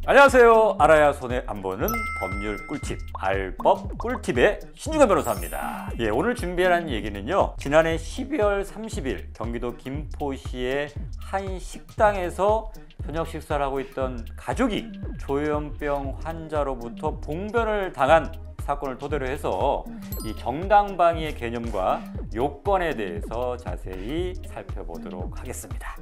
안녕하세요. 알아야 손해 안 보는 법률 꿀팁, 알법 꿀팁의 신중현 변호사입니다. 오늘 준비한 얘기는요, 지난해 12월 30일 경기도 김포시의 한 식당에서 저녁 식사를 하고 있던 가족이 조현병 환자로부터 봉변을 당한 사건을 토대로 해서 이 정당방위의 개념과 요건에 대해서 자세히 살펴보도록 하겠습니다.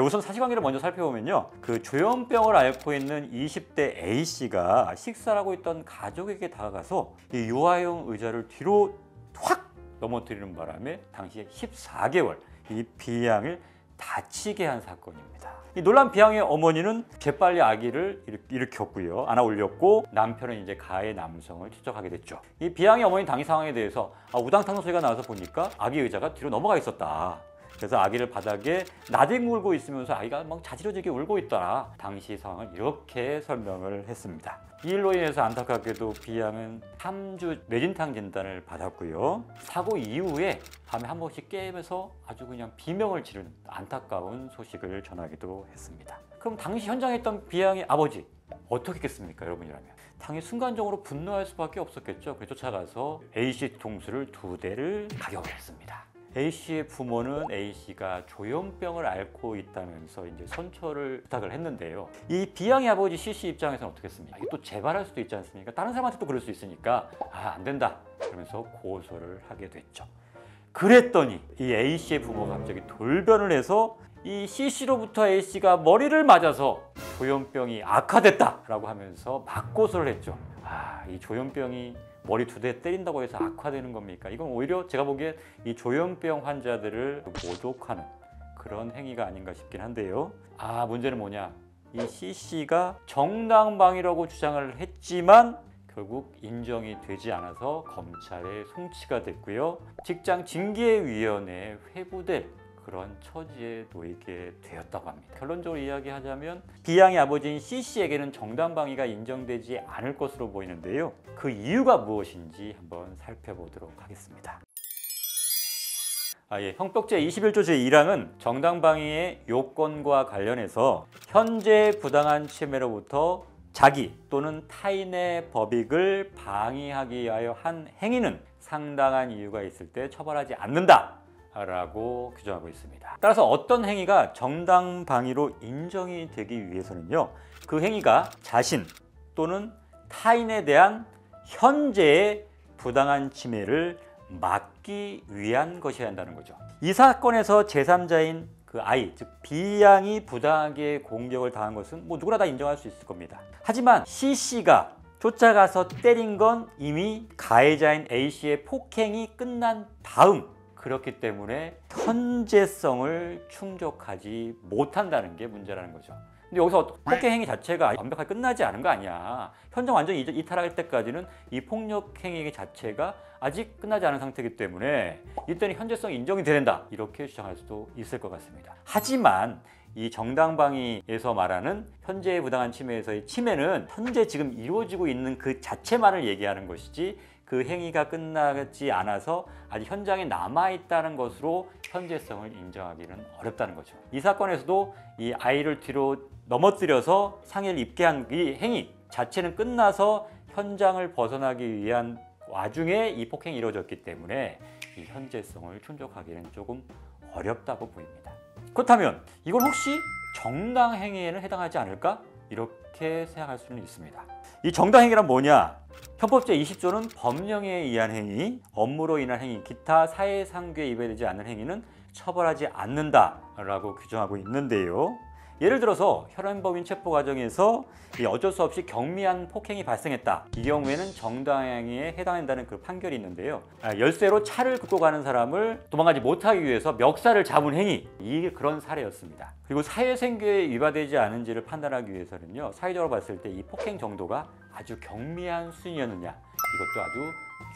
우선 사실관계를 먼저 살펴보면요, 그 조현병을 앓고 있는 20대 A씨가 식사를 하고 있던 가족에게 다가가서 이 유아용 의자를 뒤로 확 넘어뜨리는 바람에 당시에 14개월 이 B양을 다치게 한 사건입니다. 이 놀란 B양의 어머니는 재빨리 아기를 일으켰고요, 안아 올렸고, 남편은 이제 가해 남성을 추적하게 됐죠. 이 B양의 어머니 당시 상황에 대해서 우당탕 소리가 나와서 보니까 아기 의자가 뒤로 넘어가 있었다. 그래서 아기를 바닥에 나뒹굴고 있으면서 아이가 막 자지러지게 울고 있더라. 당시 상황을 이렇게 설명을 했습니다. 이 일로 인해서 안타깝게도 B양은 3주 뇌진탕 진단을 받았고요. 사고 이후에 밤에 한 번씩 깨면서 아주 그냥 비명을 지르는 안타까운 소식을 전하기도 했습니다. 그럼 당시 현장에 있던 B양의 아버지 어떻게 했겠습니까, 여러분이라면? 당연히 순간적으로 분노할 수밖에 없었겠죠. 그래서 쫓아가서 A씨 뒤통수를 2대를 가격했습니다. A씨의 부모는 A씨가 조현병을 앓고 있다면서 이제 선처를 부탁을 했는데요. 이 B양의 아버지 C씨 입장에서는 어떻게 했습니까? 이게 또 재발할 수도 있지 않습니까? 다른 사람한테 또 그럴 수 있으니까 안 된다 그러면서 고소를 하게 됐죠. 그랬더니 이 A씨의 부모가 갑자기 돌변을 해서 이 C씨로부터 A씨가 머리를 맞아서 조현병이 악화됐다라고 하면서 맞고소를 했죠. 이 조현병이 머리 2대 때린다고 해서 악화되는 겁니까? 이건 오히려 제가 보기엔 이 조현병 환자들을 모독하는 그런 행위가 아닌가 싶긴 한데요. 문제는 뭐냐? 이 C씨가 정당방위라고 주장을 했지만 결국 인정이 되지 않아서 검찰에 송치가 됐고요. 직장 징계위원회에 회부될 그런 처지에 놓이게 되었다고 합니다. 결론적으로 이야기하자면 B양의 아버지인 C씨에게는 정당방위가 인정되지 않을 것으로 보이는데요. 그 이유가 무엇인지 한번 살펴보도록 하겠습니다. 형법제 21조 제1항은 정당방위의 요건과 관련해서 현재 부당한 침해로부터 자기 또는 타인의 법익을 방해하기 위하여 한 행위는 상당한 이유가 있을 때 처벌하지 않는다 라고 규정하고 있습니다. 따라서 어떤 행위가 정당방위로 인정이 되기 위해서는요, 그 행위가 자신 또는 타인에 대한 현재의 부당한 침해를 막기 위한 것이어야 한다는 거죠. 이 사건에서 제3자인 그 아이, 즉 B양이 부당하게 공격을 당한 것은 누구나 다 인정할 수 있을 겁니다. 하지만 C씨가 쫓아가서 때린 건 이미 가해자인 A씨의 폭행이 끝난 다음, 그렇기 때문에 현재성을 충족하지 못한다는 게 문제라는 거죠. 근데 여기서 폭행 행위 자체가 완벽하게 끝나지 않은 거 아니야. 현장 완전히 이탈할 때까지는 이 폭력 행위 자체가 아직 끝나지 않은 상태이기 때문에 이때는 현재성이 인정이 된다, 이렇게 주장할 수도 있을 것 같습니다. 하지만 이 정당방위에서 말하는 현재의 부당한 침해에서의 침해는 현재 지금 이루어지고 있는 그 자체만을 얘기하는 것이지, 그 행위가 끝나지 않아서 아직 현장에 남아있다는 것으로 현재성을 인정하기는 어렵다는 거죠. 이 사건에서도 이 아이를 뒤로 넘어뜨려서 상해를 입게 한 이 행위 자체는 끝나서 현장을 벗어나기 위한 와중에 이 폭행이 이루어졌기 때문에 이 현재성을 충족하기는 조금 어렵다고 보입니다. 그렇다면 이건 혹시 정당행위에는 해당하지 않을까? 이렇게 생각할 수는 있습니다. 이 정당행위란 뭐냐? 형법제 20조는 법령에 의한 행위, 업무로 인한 행위, 기타 사회상규에 위배되지 않는 행위는 처벌하지 않는다라고 규정하고 있는데요. 예를 들어서 혈안법인 체포 과정에서 어쩔 수 없이 경미한 폭행이 발생했다. 이 경우에는 정당행위에 해당한다는 그 판결이 있는데요. 열쇠로 차를 긁고 가는 사람을 도망가지 못하기 위해서 멱살을 잡은 행위, 이게 그런 사례였습니다. 그리고 사회생계에 위반되지 않은지를 판단하기 위해서는요, 사회적으로 봤을 때 이 폭행 정도가 아주 경미한 수준이었느냐, 이것도 아주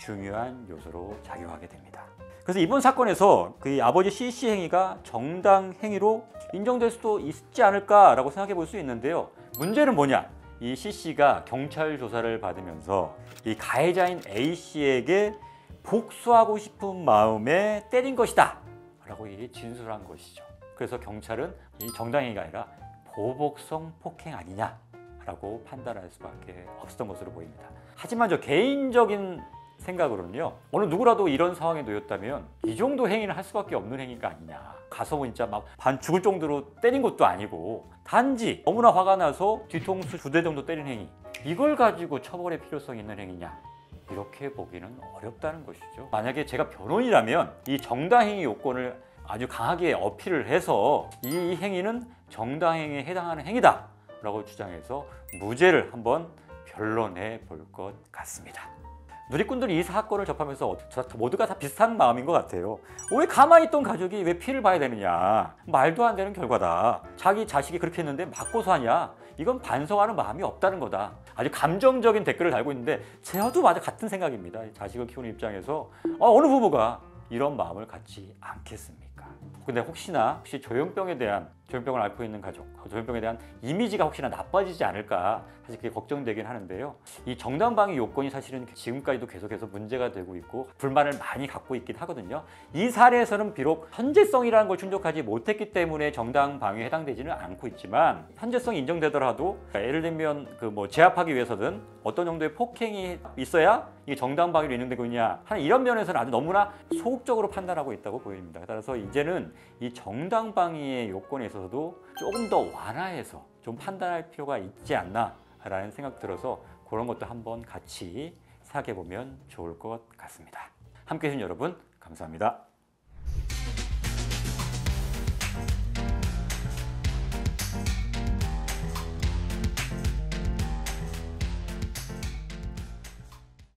중요한 요소로 작용하게 됩니다. 그래서 이번 사건에서 그 아버지 C씨 행위가 정당 행위로 인정될 수도 있지 않을까라고 생각해 볼 수 있는데요. 문제는 뭐냐? 이 C씨가 경찰 조사를 받으면서 이 가해자인 A씨에게 복수하고 싶은 마음에 때린 것이다 라고 진술한 것이죠. 그래서 경찰은 이 정당행위가 아니라 보복성 폭행 아니냐라고 판단할 수밖에 없었던 것으로 보입니다. 하지만 저 개인적인 생각으로는요, 어느 누구라도 이런 상황에 놓였다면 이 정도 행위를 할 수밖에 없는 행위가 아니냐. 가서 진짜 막 반 죽을 정도로 때린 것도 아니고 단지 너무나 화가 나서 뒤통수 2대 정도 때린 행위, 이걸 가지고 처벌의 필요성이 있는 행위냐, 이렇게 보기는 어렵다는 것이죠. 만약에 제가 변호인이라면 이 정당행위 요건을 아주 강하게 어필을 해서 이 행위는 정당행위에 해당하는 행위다 라고 주장해서 무죄를 한번 변론해 볼 것 같습니다. 누리꾼들이 이 사건을 접하면서 모두가 다 비슷한 마음인 것 같아요. 왜 가만히 있던 가족이 왜 피해를 봐야 되느냐. 말도 안 되는 결과다. 자기 자식이 그렇게 했는데 맞고서 하냐. 이건 반성하는 마음이 없다는 거다. 아주 감정적인 댓글을 달고 있는데 저도 맞아 같은 생각입니다. 자식을 키우는 입장에서 어느 부부가 이런 마음을 갖지 않겠습니까? 근데 혹시 조현병을 앓고 있는 가족, 조현병에 대한 이미지가 혹시나 나빠지지 않을까 사실 그게 걱정되긴 하는데요. 이 정당방위 요건이 사실은 지금까지도 계속해서 문제가 되고 있고 불만을 많이 갖고 있긴 하거든요. 이 사례에서는 비록 현재성이라는 걸 충족하지 못했기 때문에 정당방위에 해당되지는 않고 있지만 현재성이 인정되더라도 예를 들면 제압하기 위해서든 어떤 정도의 폭행이 있어야 이게 정당방위로 인정되고 있냐 하는 이런 면에서는 아주 너무나 소극적으로 판단하고 있다고 보입니다. 따라서 이제는 이 정당방위의 요건에 있어서도 조금 더 완화해서 좀 판단할 필요가 있지 않나라는 생각 들어서 그런 것도 한번 같이 생각해 보면 좋을 것 같습니다. 함께해 주신 여러분 감사합니다.